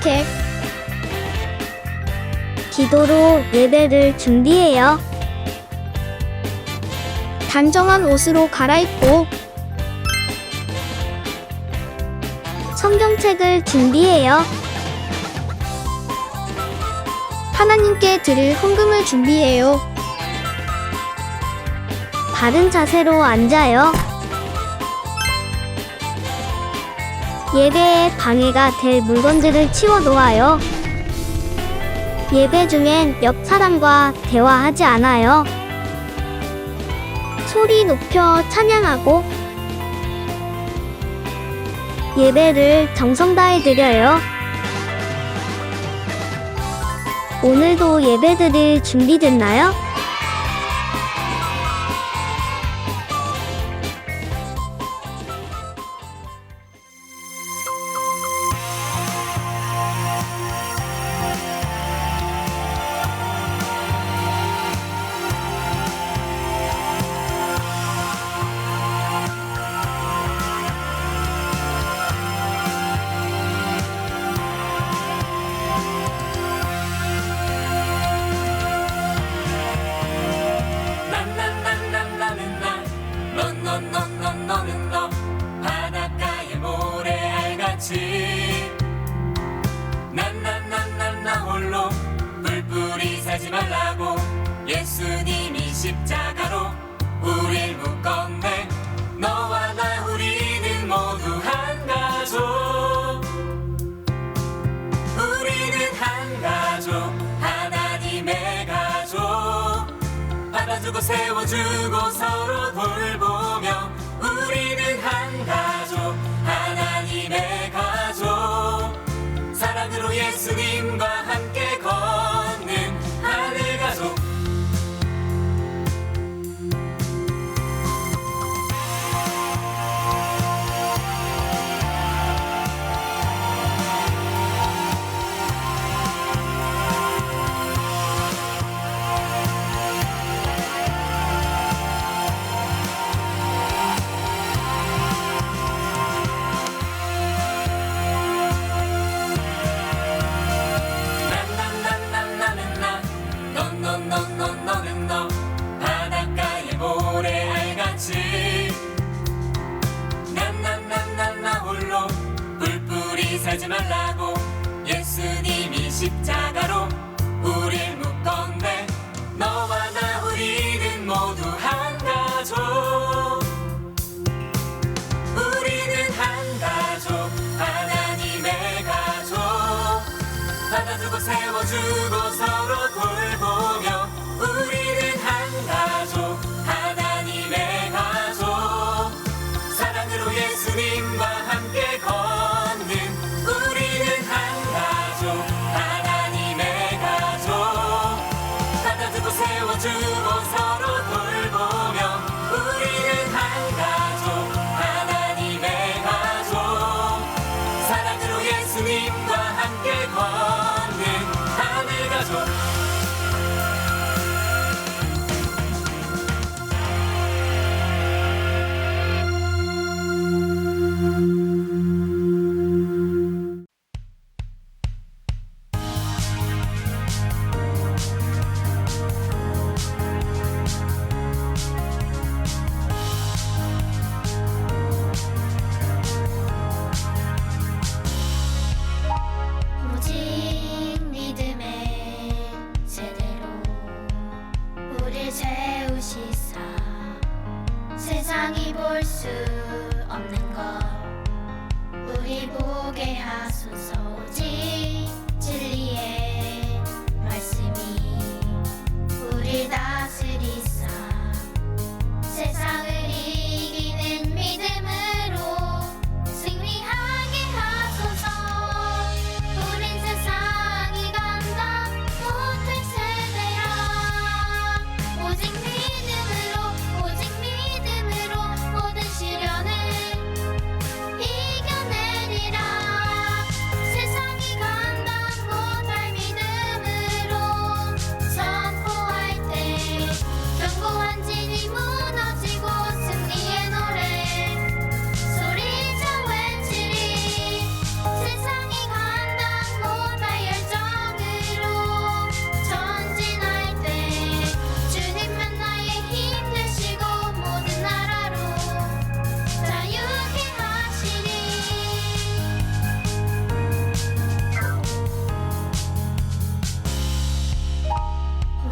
산책. 기도로 예배를 준비해요. 단정한 옷으로 갈아입고 성경책을 준비해요. 하나님께 드릴 헌금을 준비해요. 바른 자세로 앉아요. 예배에 방해가 될 물건들을 치워 놓아요. 예배 중엔 옆 사람과 대화하지 않아요. 소리 높여 찬양하고 예배를 정성 다해 드려요. 오늘도 예배드릴 준비됐나요? 너는 너 바닷가의 모래알같이 나 홀로 뿔뿔이 살지 말라고 예수님이 십자가로 우릴 묶었네. 너와 나 우리는 모두 한 가족. 우리는 한 가족, 하나님의 가족. 받아주고 세워주고 서로 돌보며 우리는 한 가족, 하나님의 가족. 사랑으로 예수님과 함께 걷는 하늘 가족. 너는 너 바닷가의 모래알같이 나 홀로 뿔뿔이 살지 말라고 예수님이 십자가로 우릴 묶었네. 너와 나 우리는 모두 한 가족. 우리는 한 가족, 하나님의 가족. 받아주고 세워주고 서로 돌보며 우리는 한 가족, 하나님의 가족. 사랑으로 예수님과 함께 걷는 우리는 한 가족, 하나님의 가족. 받아주고 세워주고 서로 돌보며 우리는 한 가족, 하나님의 가족. 사랑으로 예수님과 함께 걷는 하늘 가족. 오직 믿음의 세대로 우릴 세우시사 세상이 볼 수 없는 것 우리 보게 하소서. 오직 진리의 말씀이 우릴 다스리사 세상을 이기는 믿음으로 승리하게 하소서. 우린 세상이 감당 못할 세대라. 오직 믿음으로 모든 시련을 이겨내리라. 세상이 감당 못할 믿음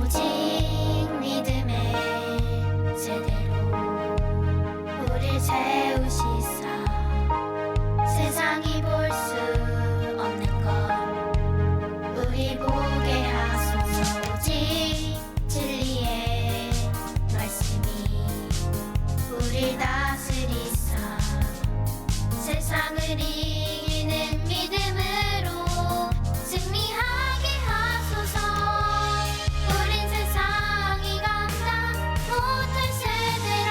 오직 믿음의 세대로 우릴 세우시사 세상이 볼 수 없는 것 우리 보게 하소서. 오직 진리의 말씀이 우릴 다스리사 세상을 이기는 믿음으로 승리하게 하소서. 우린 세상이 감당 못할 세대라.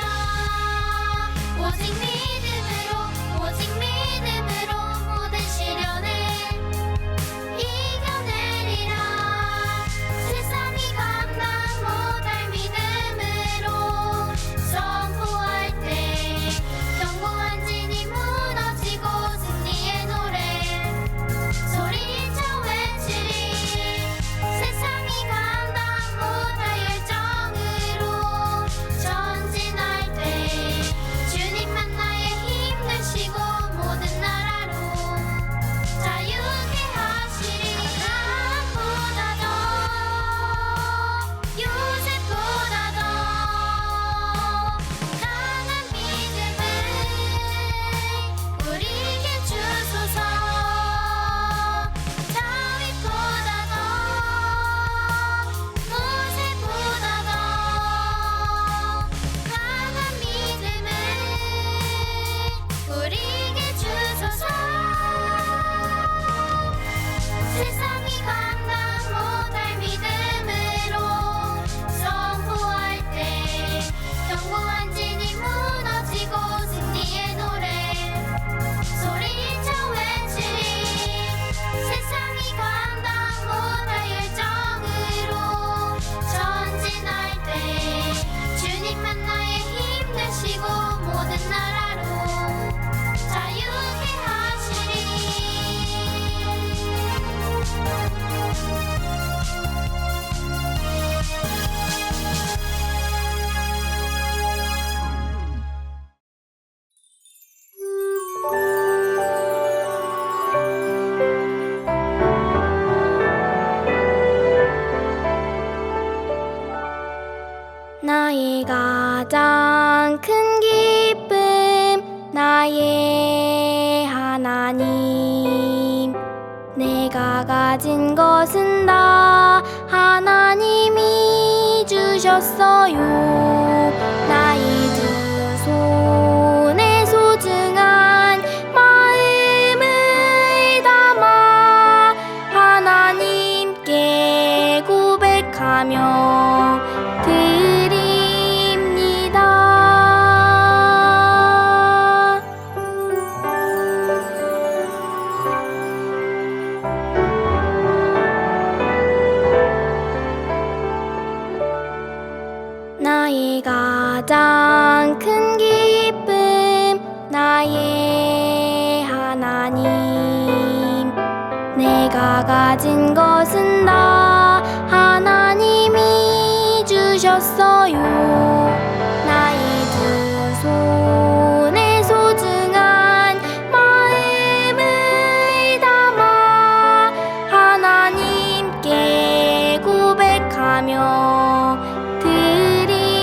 오직 믿음으로 모든 시련을 이겨내리라. 세상이 감당 못할 믿음으로 선포할 때 견고한 진이 무너지고 승리의 노래 소리쳐 외치리. 세상이 감당 못할 열정으로 전진할 때 주님만 나의 힘 되시고 모든 나라로 자유케 하시리. 아브라함보다 더 요셉보다 더 강한 믿음을 우리에게 주소서. 다윗보다 더 모세보다 더 강한 믿음을 우리에게 주소서. 세상이 감당 못할 믿음으로 선포할 때 견고한 진이 무너지고 승리의 노래 소리쳐 외치리. 세상이 감당 못할 열정으로 전진할 때 주님만 나의 힘 되시고 모든 나라로 자유케 하시리. 나의 가장 큰 기쁨 나의 하나님 내가 가진 것은 다 하나님이 주셨어요. 나의 두 손에 소중한 마음을 담아 하나님께 고백하며 드립니다. 나의 가장 큰 기쁨 나의 하나님 내가 가진 것은 다 하나님이 주셨어요. 나의 두 손에 소중한 마음을 담아 하나님께 고백하며 드립니다.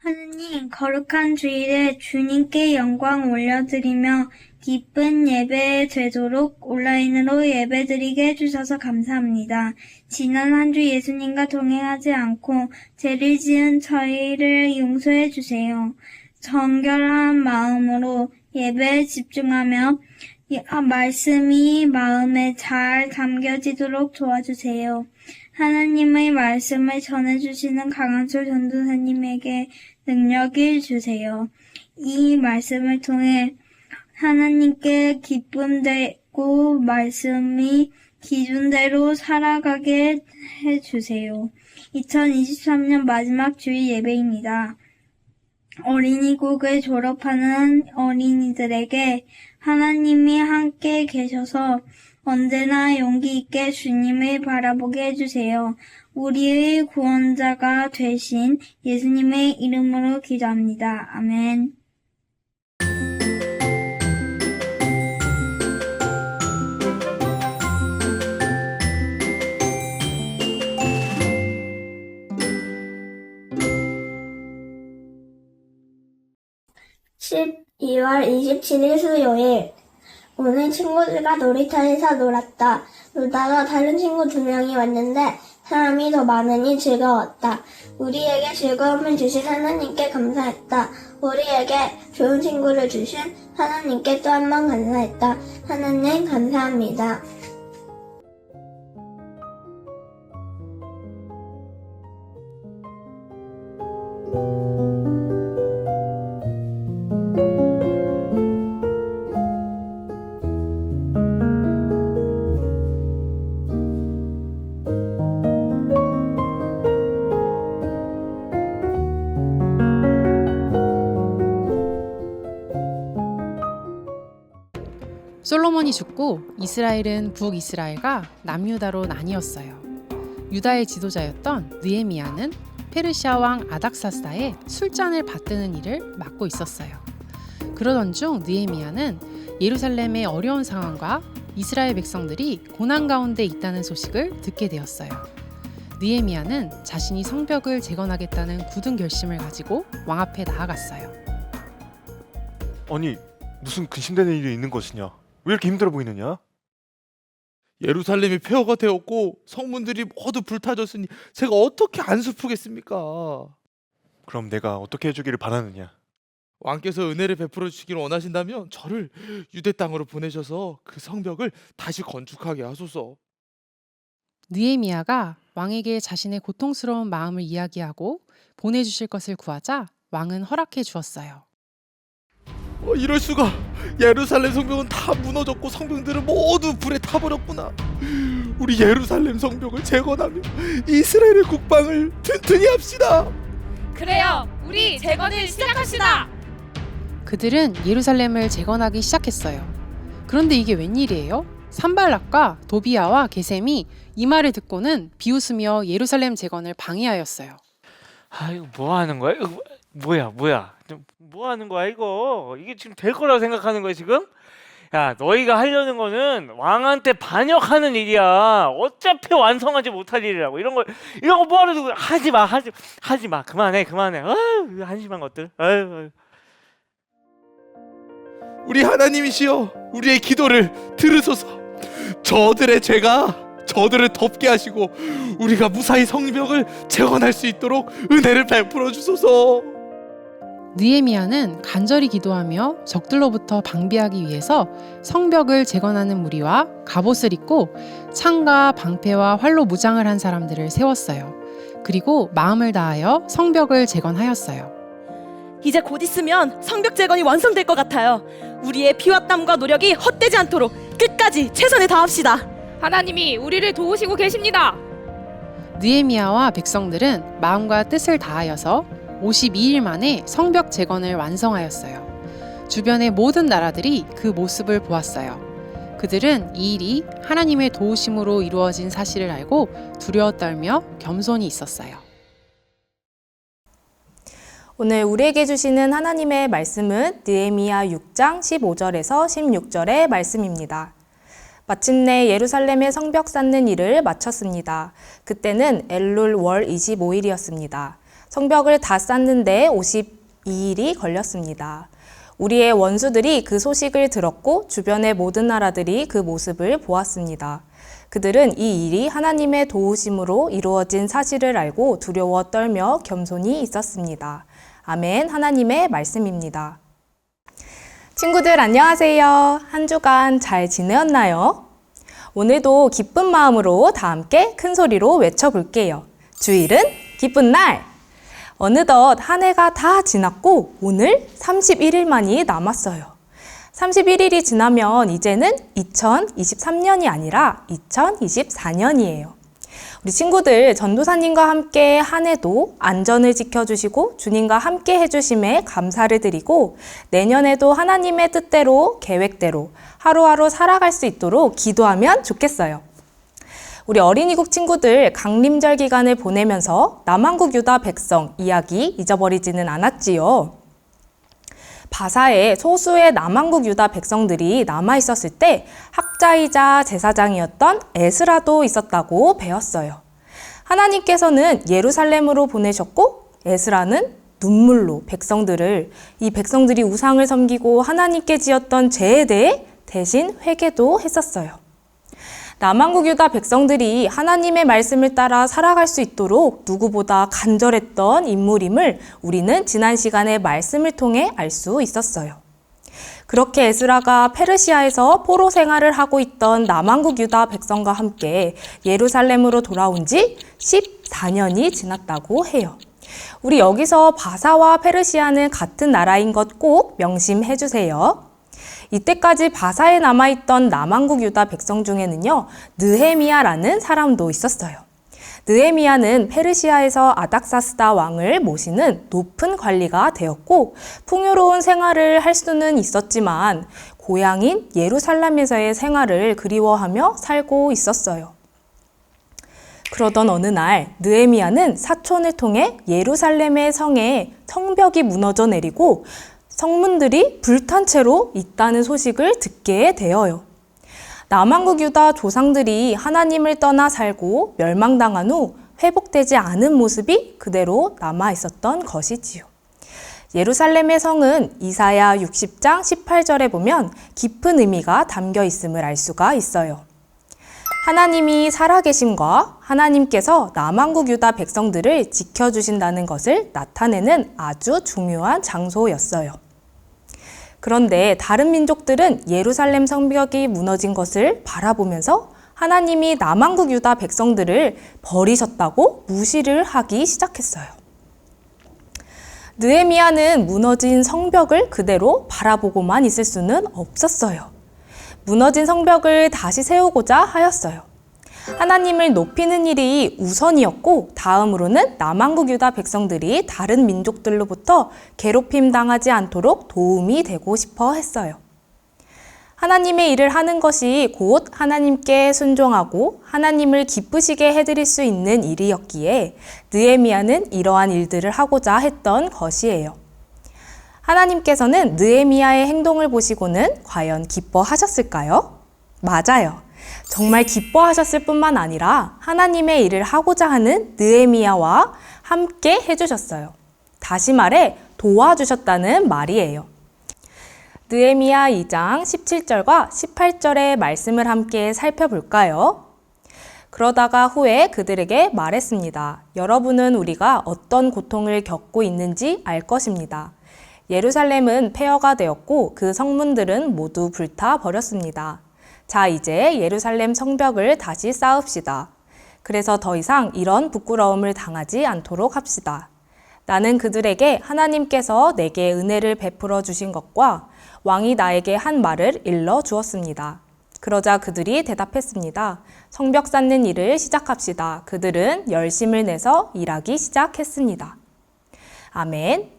하느님, 거룩한 주일에 주님께 영광 올려드리며 기쁜 예배 되도록 온라인으로 예배드리게 해주셔서 감사합니다. 지난 한 주 예수님과 동행하지 않고 죄를 지은 저희를 용서해 주세요. 정결한 마음으로 예배에 집중하며 말씀이 마음에 잘 담겨지도록 도와주세요. 하나님의 말씀을 전해주시는 강한솔 전도사님에게 능력을 주세요. 이 말씀을 통해 하나님께 기쁨 되고 말씀이 기준대로 살아가게 해주세요. 2023년 마지막 주일 예배입니다. 어린이국을 졸업하는 어린이들에게 하나님이 함께 계셔서 언제나 용기 있게 주님을 바라보게 해주세요. 우리의 구원자가 되신 예수님의 이름으로 기도합니다. 아멘. (12월 27일) 수요일. 오늘 친구들과 놀이터에서 놀았다. 놀다가 다른 친구 2명이 왔는데 사람이 더 많으니 즐거웠다. 우리에게 즐거움을 주신 하나님께 감사했다. 우리에게 좋은 친구를 주신 하나님께 또 한 번 감사했다. 하나님 감사합니다. 솔로몬이 죽고 이스라엘은 북이스라엘과 남유다로 나뉘었어요. 유다의 지도자였던 느헤미야는 페르시아 왕 아닥사스다의 술잔을 받드는 일을 맡고 있었어요. 그러던 중 느헤미야는 예루살렘의 어려운 상황과 이스라엘 백성들이 고난 가운데 있다는 소식을 듣게 되었어요. 느헤미야는 자신이 성벽을 재건하겠다는 굳은 결심을 가지고 왕 앞에 나아갔어요. 아니, 무슨 근심되는 일이 있는 것이냐? 왜 이렇게 힘들어 보이느냐? 예루살렘이 폐허가 되었고 성문들이 모두 불타졌으니 제가 어떻게 안수프겠습니까? 그럼 내가 어떻게 해주기를 바라느냐? 왕께서 은혜를 베풀어 주시기를 원하신다면 저를 유대 땅으로 보내셔서 그 성벽을 다시 건축하게 하소서. 느헤미야가 왕에게 자신의 고통스러운 마음을 이야기하고 보내주실 것을 구하자 왕은 허락해 주었어요. 이럴 수가! 예루살렘 성벽은 다 무너졌고 성벽들은 모두 불에 타버렸구나. 우리 예루살렘 성벽을 재건하며 이스라엘의 국방을 튼튼히 합시다. 그래요, 우리 재건을 시작합시다. 그들은 예루살렘을 재건하기 시작했어요. 그런데 이게 웬일이에요? 산발락과 도비아와 게셈이 이 말을 듣고는 비웃으며 예루살렘 재건을 방해하였어요. 이거 뭐 하는 거야? 이거 뭐야? 뭐 하는 거야 이거? 이게 지금 될 거라고 생각하는 거야 지금? 야, 너희가 하려는 거는 왕한테 반역하는 일이야. 어차피 완성하지 못할 일이라고. 이런 거 뭐하러 두고 하지 마. 그만해. 아유, 한심한 것들. 아유. 우리 하나님이시여, 우리의 기도를 들으소서. 저들의 죄가 저들을 덮게 하시고 우리가 무사히 성벽을 재건할 수 있도록 은혜를 베풀어 주소서. 느헤미야는 간절히 기도하며 적들로부터 방비하기 위해서 성벽을 재건하는 무리와 갑옷을 입고 창과 방패와 활로 무장을 한 사람들을 세웠어요. 그리고 마음을 다하여 성벽을 재건하였어요. 이제 곧 있으면 성벽 재건이 완성될 것 같아요. 우리의 피와 땀과 노력이 헛되지 않도록 끝까지 최선을 다합시다. 하나님이 우리를 도우시고 계십니다. 느헤미야와 백성들은 마음과 뜻을 다하여서 52일 만에 성벽 재건을 완성하였어요. 주변의 모든 나라들이 그 모습을 보았어요. 그들은 이 일이 하나님의 도우심으로 이루어진 사실을 알고 두려워 떨며 겸손히 있었어요. 오늘 우리에게 주시는 하나님의 말씀은 느헤미야 6장 15절에서 16절의 말씀입니다. 마침내 예루살렘의 성벽 쌓는 일을 마쳤습니다. 그때는 엘룰 월 25일이었습니다. 성벽을 다 쌓는데 52일이 걸렸습니다. 우리의 원수들이 그 소식을 들었고 주변의 모든 나라들이 그 모습을 보았습니다. 그들은 이 일이 하나님의 도우심으로 이루어진 사실을 알고 두려워 떨며 겸손히 있었습니다. 아멘. 하나님의 말씀입니다. 친구들 안녕하세요. 한 주간 잘 지내었나요? 오늘도 기쁜 마음으로 다 함께 큰 소리로 외쳐볼게요. 주일은 기쁜 날! 어느덧 한 해가 다 지났고 오늘 31일만이 남았어요. 31일이 지나면 이제는 2023년이 아니라 2024년이에요. 우리 친구들, 전도사님과 함께 한 해도 안전을 지켜주시고 주님과 함께 해주심에 감사를 드리고 내년에도 하나님의 뜻대로 계획대로 하루하루 살아갈 수 있도록 기도하면 좋겠어요. 우리 어린이국 친구들 강림절 기간을 보내면서 남한국 유다 백성 이야기 잊어버리지는 않았지요. 바사에 소수의 남한국 유다 백성들이 남아있었을 때 학자이자 제사장이었던 에스라도 있었다고 배웠어요. 하나님께서는 예루살렘으로 보내셨고 에스라는 눈물로 이 백성들이 우상을 섬기고 하나님께 지었던 죄에 대해 대신 회개도 했었어요. 남한국 유다 백성들이 하나님의 말씀을 따라 살아갈 수 있도록 누구보다 간절했던 인물임을 우리는 지난 시간의 말씀을 통해 알 수 있었어요. 그렇게 에스라가 페르시아에서 포로 생활을 하고 있던 남한국 유다 백성과 함께 예루살렘으로 돌아온 지 14년이 지났다고 해요. 우리 여기서 바사와 페르시아는 같은 나라인 것 꼭 명심해 주세요. 이때까지 바사에 남아있던 남한국 유다 백성 중에는요, 느헤미야라는 사람도 있었어요. 느헤미야는 페르시아에서 아닥사스다 왕을 모시는 높은 관리가 되었고 풍요로운 생활을 할 수는 있었지만 고향인 예루살렘에서의 생활을 그리워하며 살고 있었어요. 그러던 어느 날 느헤미야는 사촌을 통해 예루살렘의 성에 성벽이 무너져 내리고 성문들이 불탄 채로 있다는 소식을 듣게 되어요. 남한국 유다 조상들이 하나님을 떠나 살고 멸망당한 후 회복되지 않은 모습이 그대로 남아 있었던 것이지요. 예루살렘의 성은 이사야 60장 18절에 보면 깊은 의미가 담겨 있음을 알 수가 있어요. 하나님이 살아계심과 하나님께서 남한국 유다 백성들을 지켜주신다는 것을 나타내는 아주 중요한 장소였어요. 그런데 다른 민족들은 예루살렘 성벽이 무너진 것을 바라보면서 하나님이 남한국 유다 백성들을 버리셨다고 무시를 하기 시작했어요. 느헤미야는 무너진 성벽을 그대로 바라보고만 있을 수는 없었어요. 무너진 성벽을 다시 세우고자 하였어요. 하나님을 높이는 일이 우선이었고 다음으로는 남한국 유다 백성들이 다른 민족들로부터 괴롭힘 당하지 않도록 도움이 되고 싶어 했어요. 하나님의 일을 하는 것이 곧 하나님께 순종하고 하나님을 기쁘시게 해드릴 수 있는 일이었기에 느헤미야는 이러한 일들을 하고자 했던 것이에요. 하나님께서는 느헤미야의 행동을 보시고는 과연 기뻐하셨을까요? 맞아요. 정말 기뻐하셨을 뿐만 아니라 하나님의 일을 하고자 하는 느헤미야와 함께 해주셨어요. 다시 말해 도와주셨다는 말이에요. 느헤미야 2장 17절과 18절의 말씀을 함께 살펴볼까요? 그러다가 후에 그들에게 말했습니다. 여러분은 우리가 어떤 고통을 겪고 있는지 알 것입니다. 예루살렘은 폐허가 되었고 그 성문들은 모두 불타 버렸습니다. 자, 이제 예루살렘 성벽을 다시 쌓읍시다. 그래서 더 이상 이런 부끄러움을 당하지 않도록 합시다. 나는 그들에게 하나님께서 내게 은혜를 베풀어 주신 것과 왕이 나에게 한 말을 일러 주었습니다. 그러자 그들이 대답했습니다. 성벽 쌓는 일을 시작합시다. 그들은 열심을 내서 일하기 시작했습니다. 아멘.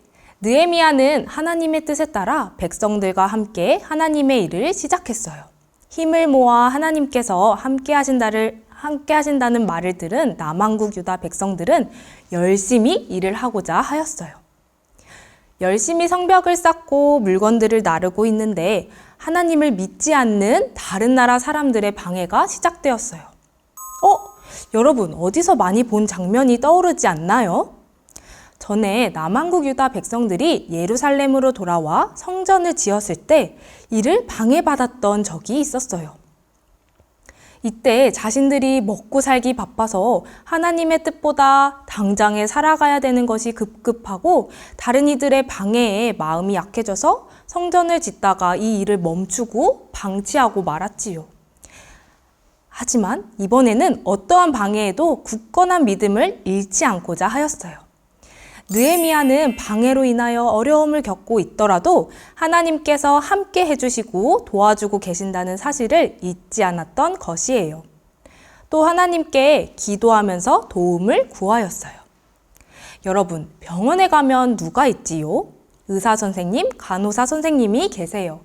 느헤미야는 하나님의 뜻에 따라 백성들과 함께 하나님의 일을 시작했어요. 힘을 모아 하나님께서 함께 하신다는 말을 들은 남한국 유다 백성들은 열심히 일을 하고자 하였어요. 열심히 성벽을 쌓고 물건들을 나르고 있는데 하나님을 믿지 않는 다른 나라 사람들의 방해가 시작되었어요. 여러분, 어디서 많이 본 장면이 떠오르지 않나요? 전에 남한국 유다 백성들이 예루살렘으로 돌아와 성전을 지었을 때 이를 방해받았던 적이 있었어요. 이때 자신들이 먹고 살기 바빠서 하나님의 뜻보다 당장에 살아가야 되는 것이 급급하고 다른 이들의 방해에 마음이 약해져서 성전을 짓다가 이 일을 멈추고 방치하고 말았지요. 하지만 이번에는 어떠한 방해에도 굳건한 믿음을 잃지 않고자 하였어요. 느헤미야는 방해로 인하여 어려움을 겪고 있더라도 하나님께서 함께 해주시고 도와주고 계신다는 사실을 잊지 않았던 것이에요. 또 하나님께 기도하면서 도움을 구하였어요. 여러분, 병원에 가면 누가 있지요? 의사 선생님, 간호사 선생님이 계세요.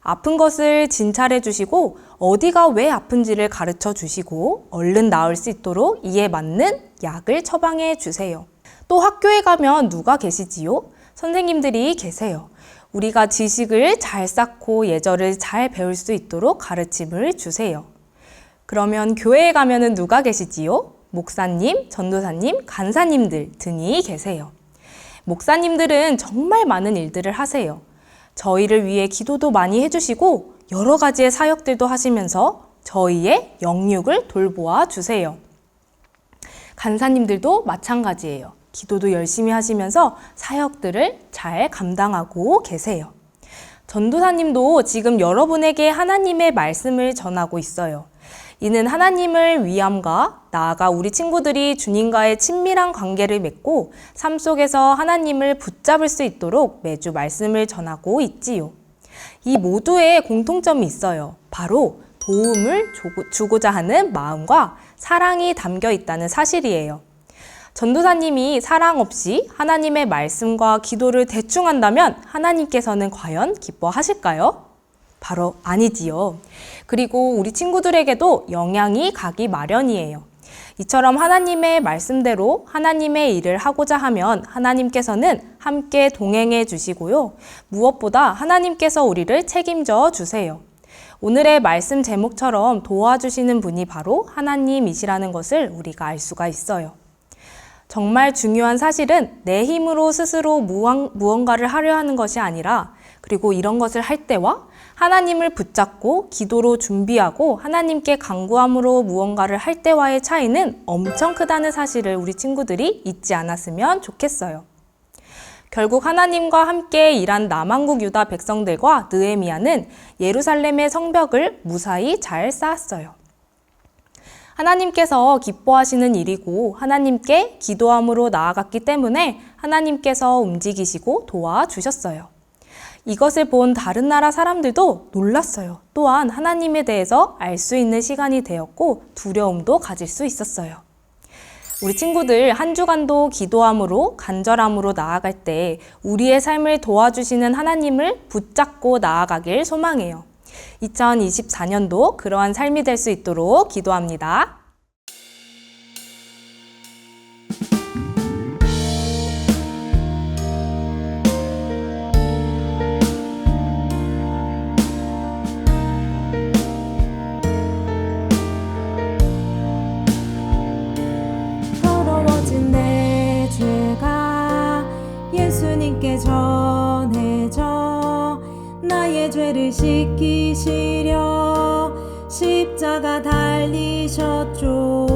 아픈 것을 진찰해 주시고 어디가 왜 아픈지를 가르쳐 주시고 얼른 나을 수 있도록 이에 맞는 약을 처방해 주세요. 또 학교에 가면 누가 계시지요? 선생님들이 계세요. 우리가 지식을 잘 쌓고 예절을 잘 배울 수 있도록 가르침을 주세요. 그러면 교회에 가면은 누가 계시지요? 목사님, 전도사님, 간사님들 등이 계세요. 목사님들은 정말 많은 일들을 하세요. 저희를 위해 기도도 많이 해주시고 여러 가지의 사역들도 하시면서 저희의 영육을 돌보아 주세요. 간사님들도 마찬가지예요. 기도도 열심히 하시면서 사역들을 잘 감당하고 계세요. 전도사님도 지금 여러분에게 하나님의 말씀을 전하고 있어요. 이는 하나님을 위함과 나아가 우리 친구들이 주님과의 친밀한 관계를 맺고 삶 속에서 하나님을 붙잡을 수 있도록 매주 말씀을 전하고 있지요. 이 모두에 공통점이 있어요. 바로 도움을 주고자 하는 마음과 사랑이 담겨 있다는 사실이에요. 전도사님이 사랑 없이 하나님의 말씀과 기도를 대충 한다면 하나님께서는 과연 기뻐하실까요? 바로 아니지요. 그리고 우리 친구들에게도 영향이 가기 마련이에요. 이처럼 하나님의 말씀대로 하나님의 일을 하고자 하면 하나님께서는 함께 동행해 주시고요. 무엇보다 하나님께서 우리를 책임져 주세요. 오늘의 말씀 제목처럼 도와주시는 분이 바로 하나님이시라는 것을 우리가 알 수가 있어요. 정말 중요한 사실은 내 힘으로 스스로 무언가를 하려 하는 것이 아니라 그리고 이런 것을 할 때와 하나님을 붙잡고 기도로 준비하고 하나님께 간구함으로 무언가를 할 때와의 차이는 엄청 크다는 사실을 우리 친구들이 잊지 않았으면 좋겠어요. 결국 하나님과 함께 일한 남한국 유다 백성들과 느헤미야는 예루살렘의 성벽을 무사히 잘 쌓았어요. 하나님께서 기뻐하시는 일이고 하나님께 기도함으로 나아갔기 때문에 하나님께서 움직이시고 도와주셨어요. 이것을 본 다른 나라 사람들도 놀랐어요. 또한 하나님에 대해서 알 수 있는 시간이 되었고 두려움도 가질 수 있었어요. 우리 친구들 한 주간도 기도함으로 간절함으로 나아갈 때 우리의 삶을 도와주시는 하나님을 붙잡고 나아가길 소망해요. 2024년도 그러한 삶이 될 수 있도록 기도합니다. 더러워진 내 죄가 예수님께 전해져 나의 죄를 씻기시려 십자가 달리셨죠.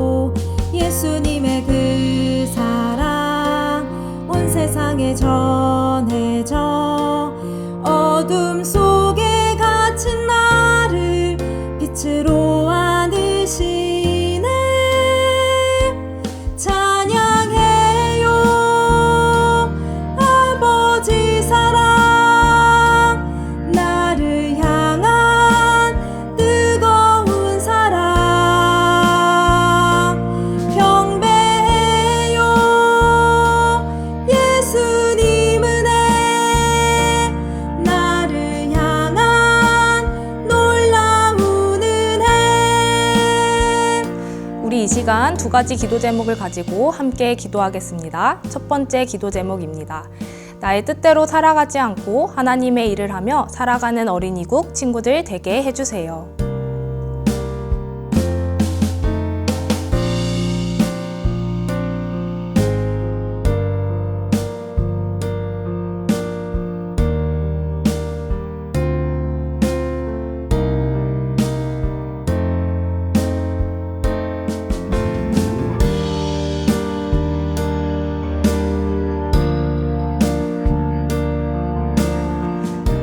예수님의 그 사랑 온 세상에 전해져 어둠 속에 갇힌 나를 빛으로 안으시네. 찬양해요 아버지 사랑 나를 향한 뜨거운 사랑 경배해요 예수님 은혜 나를 향한 놀라운 은혜. 우리 이 시간 두 가지 기도 제목을 가지고 함께 기도하겠습니다. 첫 번째 기도 제목입니다. 나의 뜻대로 살아가지 않고 하나님의 일을 하며 살아가는 어린이국 친구들 되게 해주세요.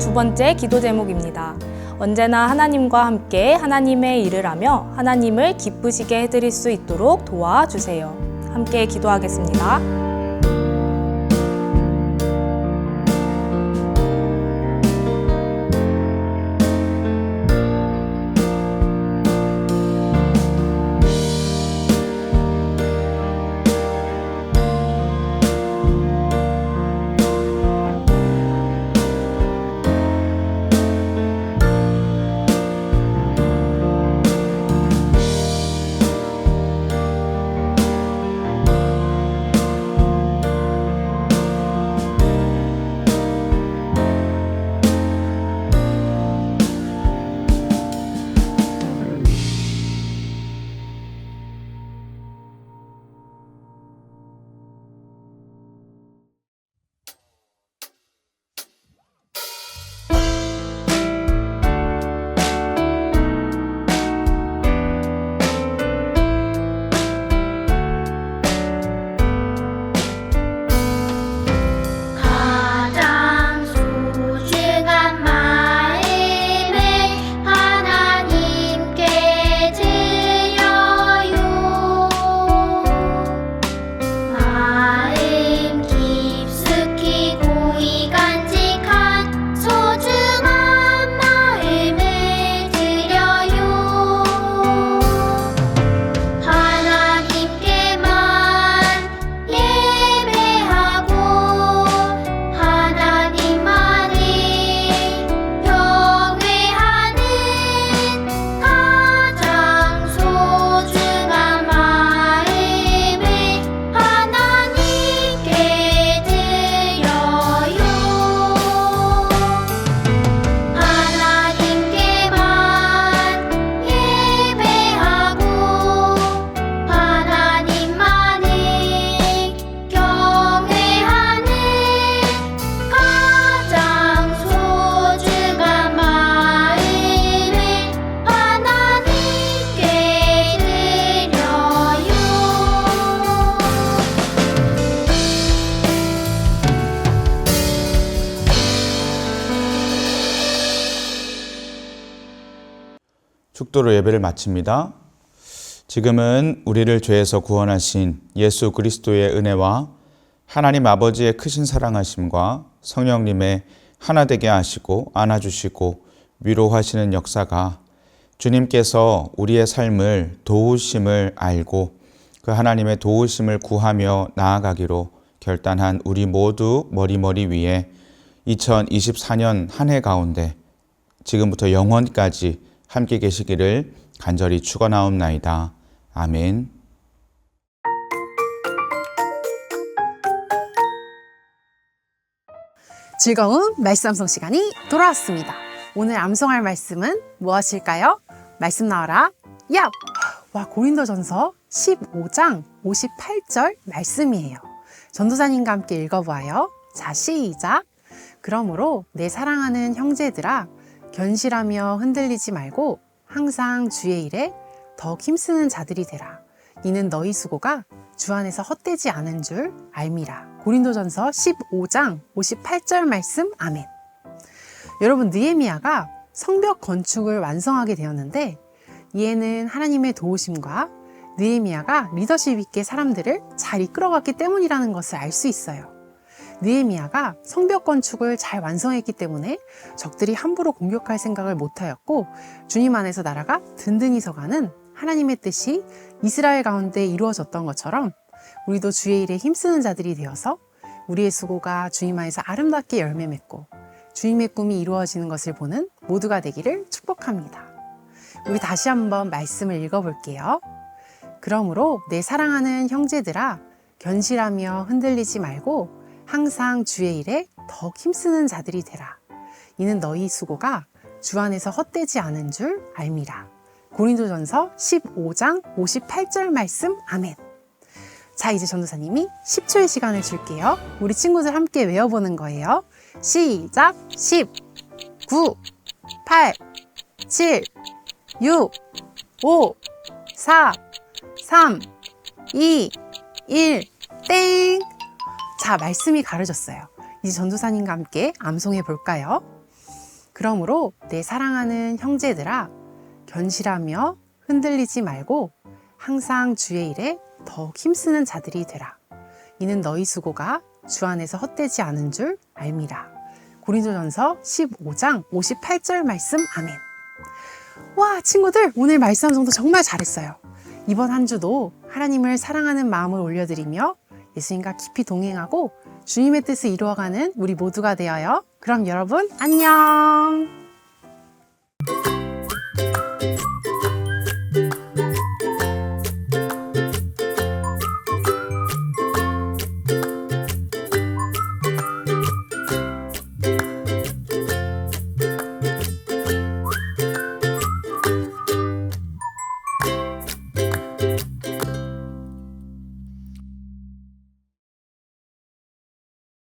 두 번째 기도 제목입니다. 언제나 하나님과 함께 하나님의 일을 하며 하나님을 기쁘시게 해드릴 수 있도록 도와주세요. 함께 기도하겠습니다. 축도로 예배를 마칩니다. 지금은 우리를 죄에서 구원하신 예수 그리스도의 은혜와 하나님 아버지의 크신 사랑하심과 성령님의 하나 되게 하시고 안아주시고 위로하시는 역사가 주님께서 우리의 삶을 도우심을 알고 그 하나님의 도우심을 구하며 나아가기로 결단한 우리 모두 머리 위에 2024년 한 해 가운데 지금부터 영원까지 함께 계시기를 간절히 축원하옵나이다. 아멘. 즐거운 말씀 암송 시간이 돌아왔습니다. 오늘 암송할 말씀은 무엇일까요? 말씀 나와라. 야! 와, 고린도전서 15장 58절 말씀이에요. 전도사님과 함께 읽어보아요. 자, 시작. 그러므로 내 사랑하는 형제들아, 견실하며 흔들리지 말고 항상 주의 일에 더욱 힘쓰는 자들이 되라. 이는 너희 수고가 주 안에서 헛되지 않은 줄 알미라. 고린도전서 15장 58절 말씀. 아멘. 여러분, 느헤미야가 성벽 건축을 완성하게 되었는데 이에는 하나님의 도우심과 느헤미야가 리더십 있게 사람들을 잘 이끌어갔기 때문이라는 것을 알 수 있어요. 느헤미야가 성벽 건축을 잘 완성했기 때문에 적들이 함부로 공격할 생각을 못하였고 주님 안에서 나라가 든든히 서가는 하나님의 뜻이 이스라엘 가운데 이루어졌던 것처럼 우리도 주의 일에 힘쓰는 자들이 되어서 우리의 수고가 주님 안에서 아름답게 열매 맺고 주님의 꿈이 이루어지는 것을 보는 모두가 되기를 축복합니다. 우리 다시 한번 말씀을 읽어볼게요. 그러므로 내 사랑하는 형제들아, 견실하며 흔들리지 말고 항상 주의 일에 더욱 힘쓰는 자들이 되라. 이는 너희 수고가 주 안에서 헛되지 않은 줄 알미라. 고린도전서 15장 58절 말씀. 아멘. 자, 이제 전도사님이 10초의 시간을 줄게요. 우리 친구들 함께 외워보는 거예요. 시작. 10, 9, 8, 7, 6, 5, 4, 3, 2, 1, 땡! 자, 말씀이 가르졌어요. 이제 전도사님과 함께 암송해 볼까요? 그러므로 내 사랑하는 형제들아, 견실하며 흔들리지 말고 항상 주의 일에 더욱 힘쓰는 자들이 되라. 이는 너희 수고가 주 안에서 헛되지 않은 줄 알미라. 고린도전서 15장 58절 말씀. 아멘. 와, 친구들, 오늘 말씀 암송도 정말 잘했어요. 이번 한 주도 하나님을 사랑하는 마음을 올려드리며 예수님과 깊이 동행하고 주님의 뜻을 이루어가는 우리 모두가 되어요. 그럼 여러분, 안녕!